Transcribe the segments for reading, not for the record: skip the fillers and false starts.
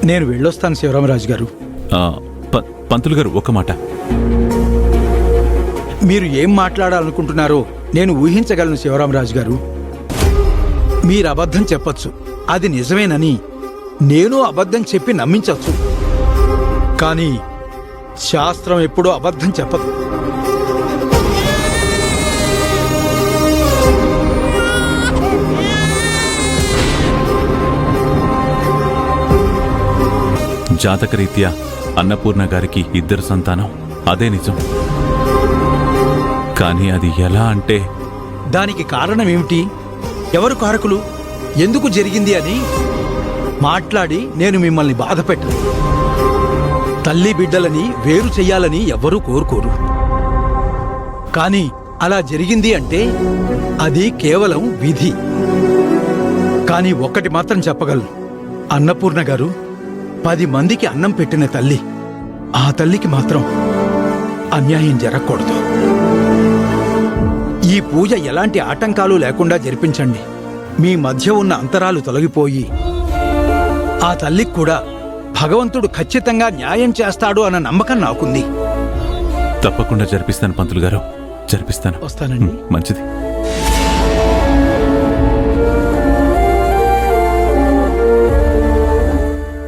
నేను వెళ్ళొస్తాను శివరామరాజు గారు. పంతులు గారు ఒక మాట. మీరు ఏం మాట్లాడాలనుకుంటున్నారో నేను ఊహించగలను శివరామరాజు గారు. మీరు అబద్ధం చెప్పొచ్చు, అది నిజమేనని నేను అబద్ధం చెప్పి నమ్మించవచ్చు. కానీ శాస్త్రం ఎప్పుడూ అబద్ధం చెప్పదు. జాతకరీత్యా అన్నపూర్ణ గారికి 2 సంతానం, అదే నిజం. కానీ అది ఎలా అంటే దానికి కారణమేమిటి, ఎవరు కారకులు, ఎందుకు జరిగింది అని మాట్లాడి నేను మిమ్మల్ని బాధ పెట్టను. తల్లి బిడ్డలని వేరు చెయ్యాలని ఎవ్వరూ కోరుకోరు. కానీ అలా జరిగింది అంటే అది కేవలం విధి. కానీ ఒక్కటి మాత్రం చెప్పగలను, అన్నపూర్ణ గారు 10 మందికి అన్నం పెట్టిన తల్లి. ఆ తల్లికి మాత్రం అన్యాయం జరగకూడదు. ఈ పూజ ఎలాంటి ఆటంకాలు లేకుండా జరిపించండి. మీ మధ్య ఉన్న అంతరాలు తొలగిపోయి ఆ తల్లికి కూడా భగవంతుడు ఖచ్చితంగా న్యాయం చేస్తాడు అన్న నమ్మకం నాకుంది. తప్పకుండా జరిపిస్తాను పంతులు గారు, జరిపిస్తాను. వస్తానండి. మంచిది.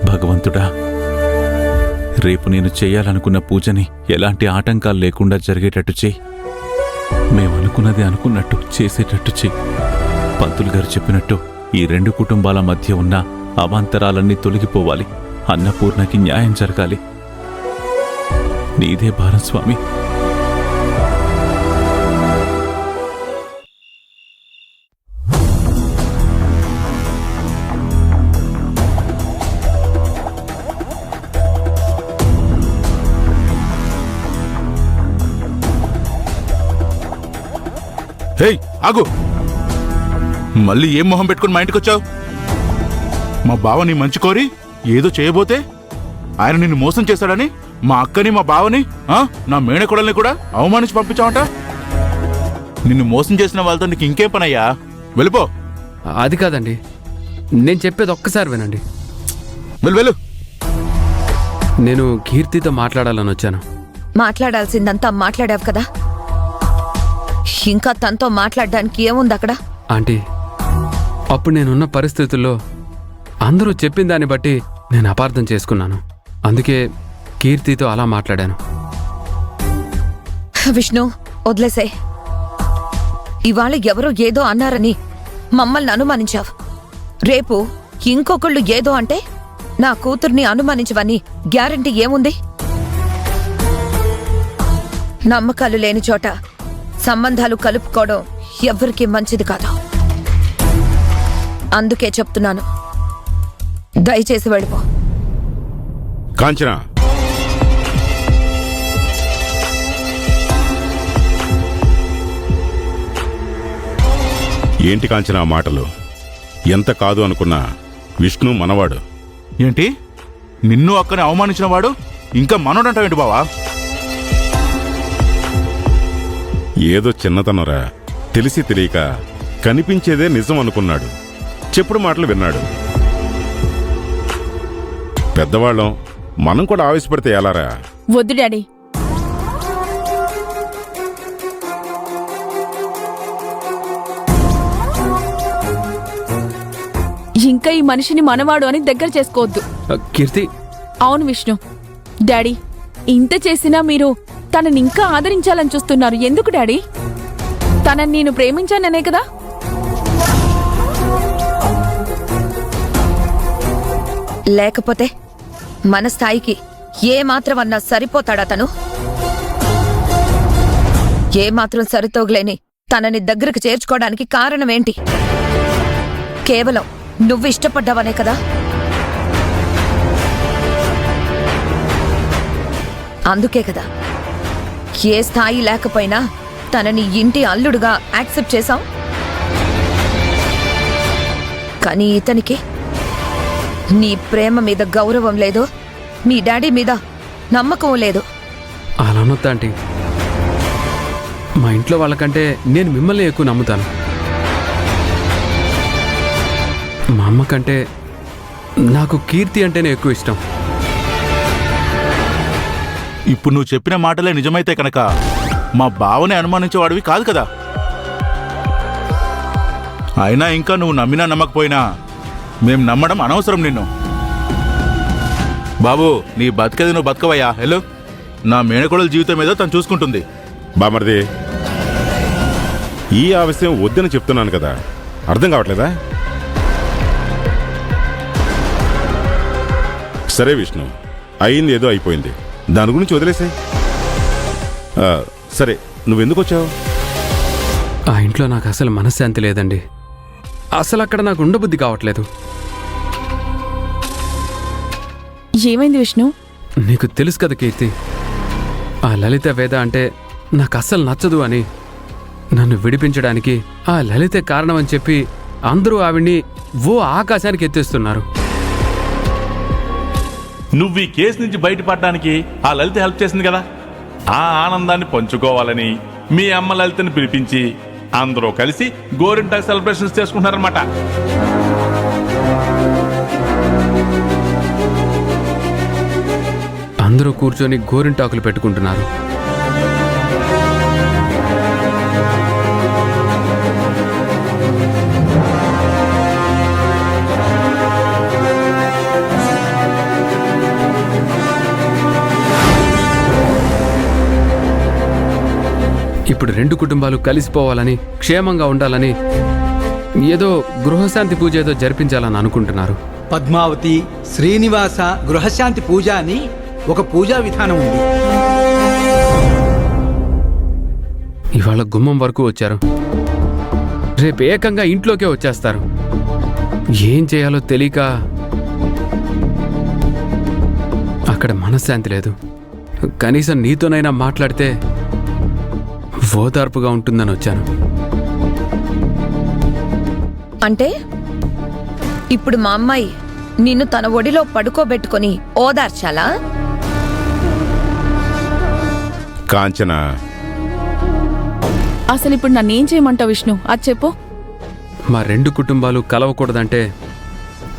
భగవంతుడా, రేపు నేను చేయాలనుకున్న పూజని ఎలాంటి ఆటంకాలు లేకుండా జరిగేటట్టు చేయి. మేమనుకున్నది అనుకున్నట్టు చేసేటట్టు చెయ్యి. పంతులు గారు చెప్పినట్టు ఈ 2 కుటుంబాల మధ్య ఉన్న అవాంతరాలన్నీ తొలగిపోవాలి. అన్నపూర్ణకి న్యాయం జరగాలి. నీదే భారం స్వామి. హే ఆగు, మళ్ళీ ఏం మొహం పెట్టుకుని మా ఇంటికి వచ్చావు? మా బావ నీ మంచి కోరి ఏదో చేయబోతే ఆయన నిన్ను మోసం చేశాడని మా అక్కని మా బావని నా మేనకోడల్ని కూడా అవమానించి పంపించావంట. నిన్ను మోసం చేసిన వాళ్ళతో నీకు ఇంకేం పనయ్యా? వెళ్ళిపో. అది కాదండి, నేను చెప్పేది ఒక్కసారి వినండి. వెళ్ళు. నేను కీర్తితో మాట్లాడాలని వచ్చాను. మాట్లాడాల్సిందంతా మాట్లాడావు కదా, ఇంకా తనతో మాట్లాడడానికి ఏముంది అక్కడ? ఆంటీ, అప్పుడు నేనున్న పరిస్థితుల్లో అందరూ చెప్పిన దాన్ని బట్టి నేను అపార్థం చేసుకున్నాను. అందుకే కీర్తితో అలా మాట్లాడాను. విష్ణు, వదిలేసే. ఇవాళ ఎవరో ఏదో అన్నారని మమ్మల్ని అనుమానించావు. రేపు ఇంకొకళ్ళు ఏదో అంటే నా కూతుర్ని అనుమానించవని గ్యారంటీ ఏముంది? నమ్మకాలు లేని చోట సంబంధాలు కలుపుకోవడం ఎవ్వరికీ మంచిది కాదు. అందుకే చెప్తున్నాను, దయచేసి వెళ్ళిపో. కాంచన, ఏంటి కాంచన ఆ మాటలు? ఎంత కాదు అనుకున్నా విష్ణు మనవాడు. ఏంటి, నిన్ను అక్కని అవమానించిన వాడు ఇంకా మనోడంటావేంటి బావా? ఏదో చిన్నతనరా, తెలిసి తెలియక కనిపించేదే నిజం అనుకున్నాడు. చెప్పుడు మాటలు విన్నాడు. పెద్దవాళ్ళం, మనం కూడా ఆవేశపడితే ఎలారా? వద్దు డాడీ. ఇంకా ఈ మనిషిని మనవాడు అని దగ్గర చేసుకోవద్దు. కీర్తి. అవును విష్ణు. డాడీ, ఇంత చేసినా మీరు తనని ఇంకా ఆదరించాలని చూస్తున్నారు. ఎందుకు డాడీ? తనని నేను ప్రేమించాననే కదా. లేకపోతే మన స్థాయికి ఏమాత్రమన్నా సరిపోతాడా తను? ఏమాత్రం సరితోగలేని తనని దగ్గరకు చేర్చుకోవడానికి కారణమేంటి? కేవలం నువ్వు ఇష్టపడ్డావనే కదా. అందుకే కదా ఏ స్థాయి లేకపోయినా తనని ఇంటి అల్లుడుగా యాక్సెప్ట్ చేశాం. కానీ ఇతనికి నీ ప్రేమ మీద గౌరవం లేదు, మీ డాడీ మీద నమ్మకం లేదు. అలా అనొద్దా ఆంటీ? మా ఇంట్లో వాళ్ళకంటే నేను మిమ్మల్ని ఎక్కువ నమ్ముతాను. మా అమ్మ కంటే నాకు కీర్తి అంటేనే ఎక్కువ ఇష్టం. ఇప్పుడు నువ్వు చెప్పిన మాటలే నిజమైతే కనుక మా బావని అనుమానించేవాడివి కాదు కదా. అయినా ఇంకా నువ్వు నమ్మినా నమ్మకపోయినా మేం నమ్మడం అనవసరం నిన్ను. బాబు, నీ బతికేది నువ్వు బతకవయ్యా. హలో, నా మేనకోడల జీవితం ఏదో తను చూసుకుంటుంది. బామర్ది, ఈ ఆలస్యం వద్దని చెప్తున్నాను కదా, అర్థం కావట్లేదా? సరే విష్ణు, అయింది ఏదో అయిపోయింది, దాని గురించి వదిలేసాయి. సరే, నువ్వెందుకు వచ్చావు? ఆ ఇంట్లో నాకు అసలు మనశ్శాంతి లేదండి. అసలు అక్కడ నాకు ఉండబుద్ధి కావట్లేదు. ఏమైంది విష్ణు? నీకు తెలుసు కదా కీర్తి, ఆ లలిత వేద అంటే నాకు అస్సలు నచ్చదు అని, నన్ను విడిపించడానికి ఆ లలితే కారణమని చెప్పి అందరూ ఆవిడ్ని ఓ ఆకాశానికి ఎత్తేస్తున్నారు. నువ్వు ఈ కేసు నుంచి బయటపడడానికి ఆ లలిత హెల్ప్ చేసింది కదా, ఆ ఆనందాన్ని పంచుకోవాలని మీ అమ్మ లలితని పిలిపించి అందరూ కలిసి గోరింటాకు సెలబ్రేషన్స్ చేసుకుంటున్నారన్నమాట. అందరూ కూర్చొని గోరింటాకులు పెట్టుకుంటున్నారు. ఇప్పుడు రెండు కుటుంబాలు కలిసిపోవాలని, క్షేమంగా ఉండాలని, ఏదో గృహశాంతి పూజ ఏదో జరిపించాలని అనుకుంటున్నారు. పద్మావతి శ్రీనివాస గృహశాంతి పూజ అని ఒక పూజా విధానం ఉంది. ఇవాళ గుమ్మం వరకు వచ్చారు, రేపు ఏకంగా ఇంట్లోకే వచ్చేస్తారు. ఏం చేయాలో తెలియక అక్కడ మనశ్శాంతి లేదు. కనీసం నీతోనైనా మాట్లాడితే ఓదార్పుగా ఉంటుందని వచ్చాను. అంటే ఇప్పుడు మా అమ్మాయి నిన్ను తన ఒడిలో పడుకోబెట్టుకొని ఓదార్చాలా? కాంచన, అసలు ఇప్పుడు నన్నేం చేయమంటావు విష్ణు? అది చెప్పు. మా రెండు కుటుంబాలు కలవకూడదంటే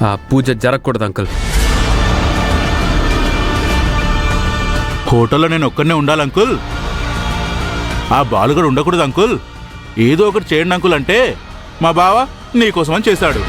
ఆ పూజ జరగకూడదు అంకుల్. హోటల్లో నేను ఒక్కనే ఉండాలి అంకుల్. ఆ బాలుగడు ఉండకూడదు అంకుల్. ఏదో ఒకటి చేయండి అంకుల్ అంటే మా బావ నీకోసం అని చేశాడు.